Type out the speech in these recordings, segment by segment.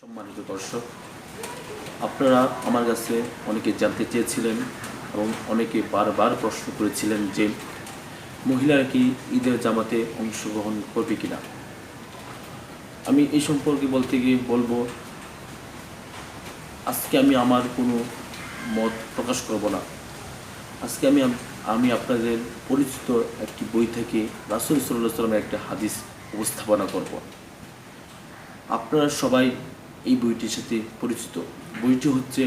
সম্মানিত দর্শক, আপনারা আমার কাছে অনেকে জানতে চেয়েছিলেন এবং অনেকে বারবার প্রশ্ন করেছিলেন যে মহিলারা কি ঈদের জামাতে অংশগ্রহণ করবে কিনা। আমি এই সম্পর্কে বলতে গিয়ে বলবো, আজকে আমি আমার কোনো মত প্রকাশ করব না। আজকে আমি আপনাদের পরিচিত একটি বই থেকে রাসূল সাল্লাল্লাহু আলাইহি ওয়াসাল্লামের একটা হাদিস উপস্থাপনা করব। আপনারা সবাই এই বইটির সাথে পরিচিত। বইটি হচ্ছে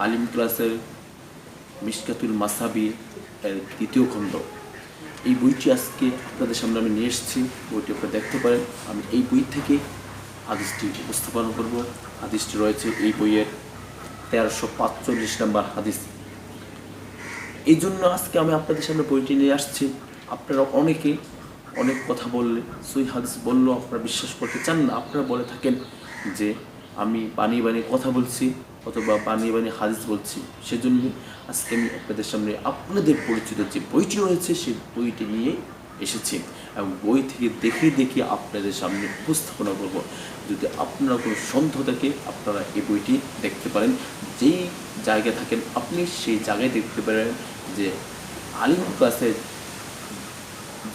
আলিম ক্লাসের মিশকাতুল মাসাবি এর দ্বিতীয় খণ্ড। এই বইটি আজকে আপনাদের সামনে আমি নিয়ে এসেছি। বইটি আপনারা দেখতে পারেন। আমি এই বই থেকে হাদিসটি উপস্থাপন করব। হাদিসটি রয়েছে এই বইয়ের 1345 নম্বর হাদিস। এই জন্য আজকে আমি আপনাদের সামনে বইটি নিয়ে আসছি। আপনারা অনেকে অনেক কথা বললে, সহিহ হাদিস বললেও আপনারা বিশ্বাস করতে চান না। আপনারা বলে থাকেন যে আমি বানিয়ে বানিয়ে কথা বলছি অথবা বানিয়ে বানিয়ে হাদিস বলছি। সেজন্য আজকে আমি আপনাদের সামনে আপনাদের পরিচিত যে বইটি রয়েছে সেই বইটি নিয়ে এসেছি এবং বই থেকে দেখে দেখে আপনাদের সামনে উপস্থাপনা করব। যদি আপনারা কোনো সন্দেহ থাকে আপনারা এই বইটি দেখতে পারেন। যেই জায়গায় থাকেন আপনি সেই জায়গায় দেখতে পারেন যে আলিম ক্লাসের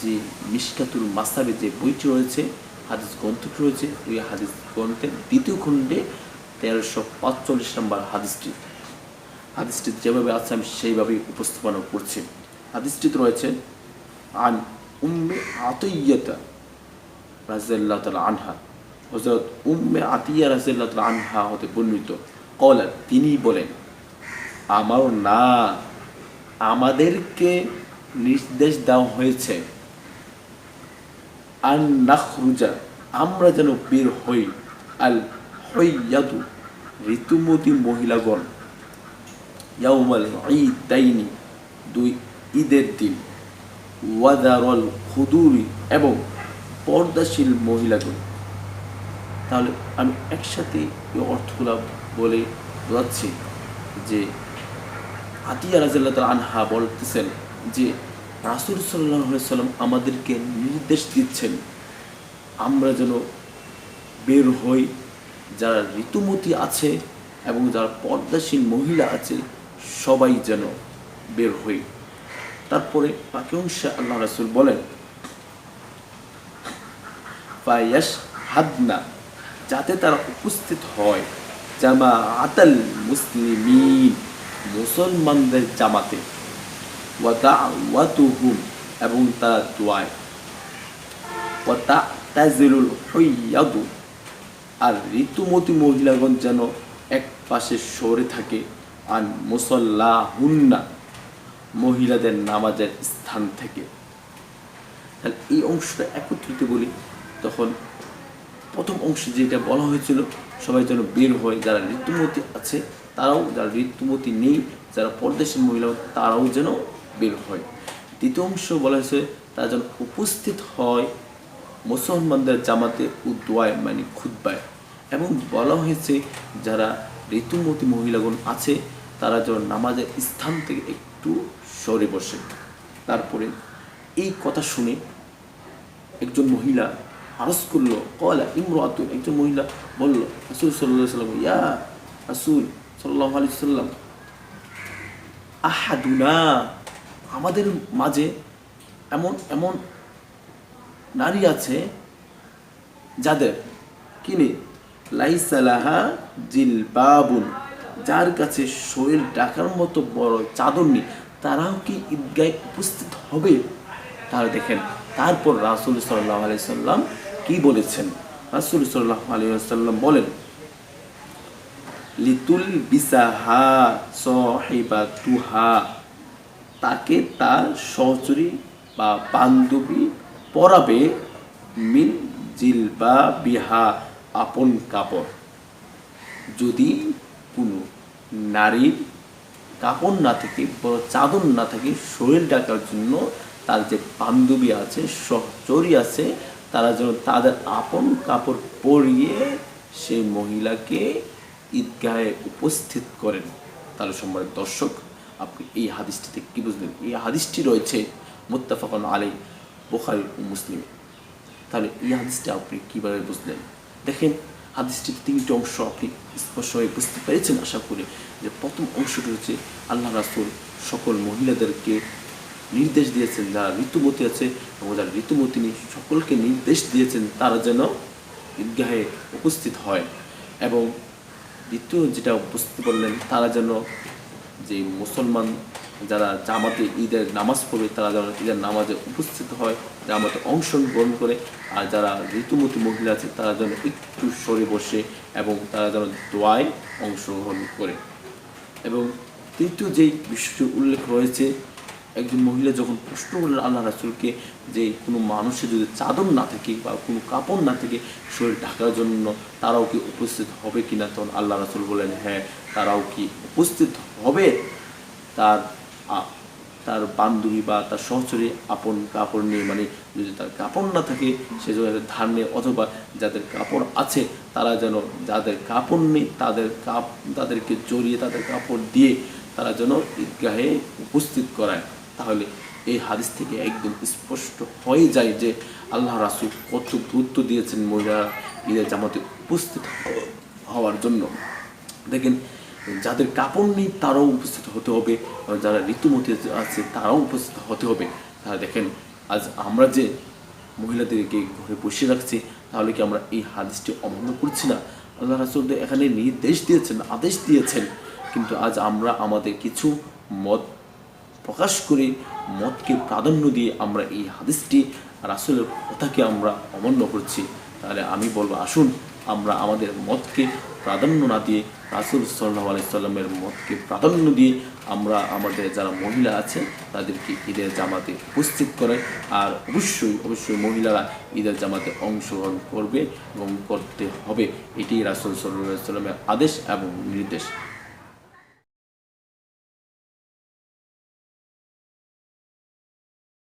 যে মিশকাতুল মাসাবি যে বইটি রয়েছে, হাদিস গ্রন্থটি রয়েছে, ওই হাদিস গ্রন্থের দ্বিতীয় খণ্ডে 1345 নম্বর হাদিসটি যেভাবে আছে আমি সেইভাবেই উপস্থাপনা করছি। হাদিসটিতে রয়েছে আন উম্মে আতিয়াতা রাদিয়াল্লাহু তাআলা আনহা, হযরত উম্মে আতিয়া রাদিয়াল্লাহু তাআলা আনহা হতে বর্ণিত, কওলা, তিনি বলেন, আমাদেরকে নির্দেশ দেওয়া হয়েছে আন নাখরুজা, আমরা যেন বের হই, আল হইয়াদু, ঋতুমতী মহিলাগণ, ইয়াউমাল ঈদাইনি, দুই ঈদের দিন, ওয়াদারল খুদুরি, এবং পর্দাশীল মহিলাগণ। তাহলে আমি একসাথে এই অর্থগুলো বলে বোঝাচ্ছি যে আতিয়া রাদিয়াল্লাহু তাআলা আনহা বলতেছেন যে রাসূল সাল্লাল্লাহু আলাইহি ওয়াসাল্লাম আমাদেরকে নির্দেশ দিচ্ছেন আমরা যেন বের হই, যারা ঋতুমতী আছে এবং যারা পর্দাশীল মহিলা আছে সবাই যেন বের হই। তারপরে বাকি অংশে আল্লাহ রাসূল বলেন, ফায়াশহাদনা, যাতে তারা উপস্থিত হয়, জামাআতাল মুসলিমিন, মুসলমানদের জামাতে, ওয়া দাওয়াতুহুম, এবং তারা দোয়ায়, ওয়া তা'তাজিলুল হুইয়াদু, আর ঋতুমতী মহিলাগণ যেন এক পাশে সরে থাকে, আন মুসাল্লাহুন্না, মহিলাদের নামাজের স্থান থেকে। তাহলে এই অংশটা একত্রিত বলি, তখন প্রথম অংশে যেটা বলা হয়েছিল সবাই যেন বের হয়, যারা ঋতুমতী আছে তারাও, যারা ঋতুমতী নেই, যারা পর্দাশীল মহিলা তারাও যেন বের হয়। দ্বিতীয় অংশ বলা হয়েছে তারা যেন উপস্থিত হয় মুসলমানদের জামাতে ও দোয়ায়, মানে খুতবায়, এবং বলা হয়েছে যারা ঋতুমতী মহিলাগণ আছে তারা যেন নামাজের স্থান থেকে একটু সরে বসে। তারপরে এই কথা শুনে একজন মহিলা আরজ করলো, কলা ইমরাতুন, একজন মহিলা বলল, রাসূল সাল্লাল্লাহু আলাইহি ওয়াসাল্লাম, ইয়া রাসূল সাল্লাল্লাহু আলাইহি ওয়াসাল্লাম, আহাদুনা, আমাদের মাঝে এমন এমন নারী আছে যাদের কিনে লাইসা লাহা জিলবাবুন, যার কাছে শরীর ঢাকার মতো বড় চাদর নেই, তারাও কি ঈদগাহে উপস্থিত হবে? তাহলে দেখেন তারপর রাসূল সাল্লাল্লাহু আলাইহি ওয়াসাল্লাম কি বলেছেন। রাসূল সাল্লাল্লাহু আলাইহি ওয়াসাল্লাম বলেন, লিতুল বিসাহা সাহিবাতুহা, তাকে তার সহচরী বা বান্ধবী পরাবে, মিন জিলবাবিহা, আপন কাপড়। যদি কোনো নারীর কাপড় না থাকে, বড় চাদর না থাকে শরীর ঢাকার জন্য, তার যে বান্ধবী আছে, সহচরী আছে, তারা যেন তাদের আপন কাপড় পরিয়ে সেই মহিলাকে ঈদগাহে উপস্থিত করেন। তাহলে সম্মানিত দর্শক, আপনি এই হাদিসটি থেকে কী বুঝলেন? এই হাদিসটি রয়েছে মুত্তাফাকুন আলাইহি, বুখারী ও মুসলিমে। তাহলে এই হাদিসটা আপনি কীভাবে বুঝলেন? দেখেন হাদিসটির 3টি অংশ আপনি স্পষ্টভাবে বুঝতে পেরেছেন আশা করি। যে প্রথম অংশটি হচ্ছে আল্লাহ রাসূল সকল মহিলাদেরকে নির্দেশ দিয়েছেন, যারা ঋতুবতী আছে এবং যারা ঋতুবতী নেই সকলকে নির্দেশ দিয়েছেন তারা যেন ঈদগাহে উপস্থিত হয়। এবং দ্বিতীয় যেটা বুঝতে পারলেন, তারা যেন যে মুসলমান যারা জামাতে ঈদের নামাজ পড়বে তারা যেন ঈদের নামাজে উপস্থিত হয়, জামাতে অংশগ্রহণ করে। আর যারা ঋতুমতী মহিলা আছে তারা যেন একটু সরে বসে এবং তারা যেন দোয়ায় অংশগ্রহণ করে। এবং তৃতীয় যেই বিষয়টি উল্লেখ রয়েছে, একজন মহিলা যখন প্রশ্ন করলেন আল্লাহ রাসূলকে যে কোনো মানুষের যদি চাদর না থাকে বা কোনো কাপড় না থাকে শরীর ঢাকার জন্য, তারাও কি উপস্থিত হবে কিনা, তখন আল্লাহ রাসূল বলেন হ্যাঁ, তারাও কি উপস্থিত হবে। তার তার বান্ধবী বা তার সহচরী আপন কাপড় নিয়ে, মানে যদি তার কাপড় না থাকে সে যেন ধার নিয়ে, অথবা যাদের কাপড় আছে তারা যেন যাদের কাপড় নেই তাদেরকে জড়িয়ে তাদের কাপড় দিয়ে তারা যেন ঈদগাহে উপস্থিত করায়। তাহলে এই হাদিস থেকে একদম স্পষ্ট হয়ে যায় যে আল্লাহ রাসূল কত গুরুত্ব দিয়েছেন মহিলারা ঈদের জামাতে উপস্থিত হওয়ার জন্য। দেখেন, যাদের কাপড় নেই তারাও উপস্থিত হতে হবে, যারা ঋতুমতী আছে তারাও উপস্থিত হতে হবে। তাহলে দেখেন, আজ আমরা যে মহিলাদেরকে ঘরে বসে রাখছি, তাহলে কি আমরা এই হাদিসটি অমান্য করছি না? আল্লাহ রাসূল এখানে নির্দেশ দিয়েছেন, আদেশ দিয়েছেন, কিন্তু আজ আমরা আমাদের কিছু মত প্রকাশ করে মতকে প্রাধান্য দিয়ে আমরা এই হাদিসটি রাসূলের কথাকে আমরা অমান্য করছি। তাহলে আমি বলবো, আসুন আমরা আমাদের মতকে প্রাধান্য না দিয়ে রাসূল সাল্লাল্লাহু আলাইহি সাল্লামের মতকে প্রাধান্য দিয়ে আমরা আমাদের যারা মহিলা আছে তাদেরকে ঈদের জামাতে উপস্থিত করাই। আর অবশ্যই মহিলারা ঈদের জামাতে অংশগ্রহণ করবে এবং করতে হবে। এটি রাসূল সাল্লাল্লাহু আলাইহি সাল্লামের আদেশ এবং নির্দেশ।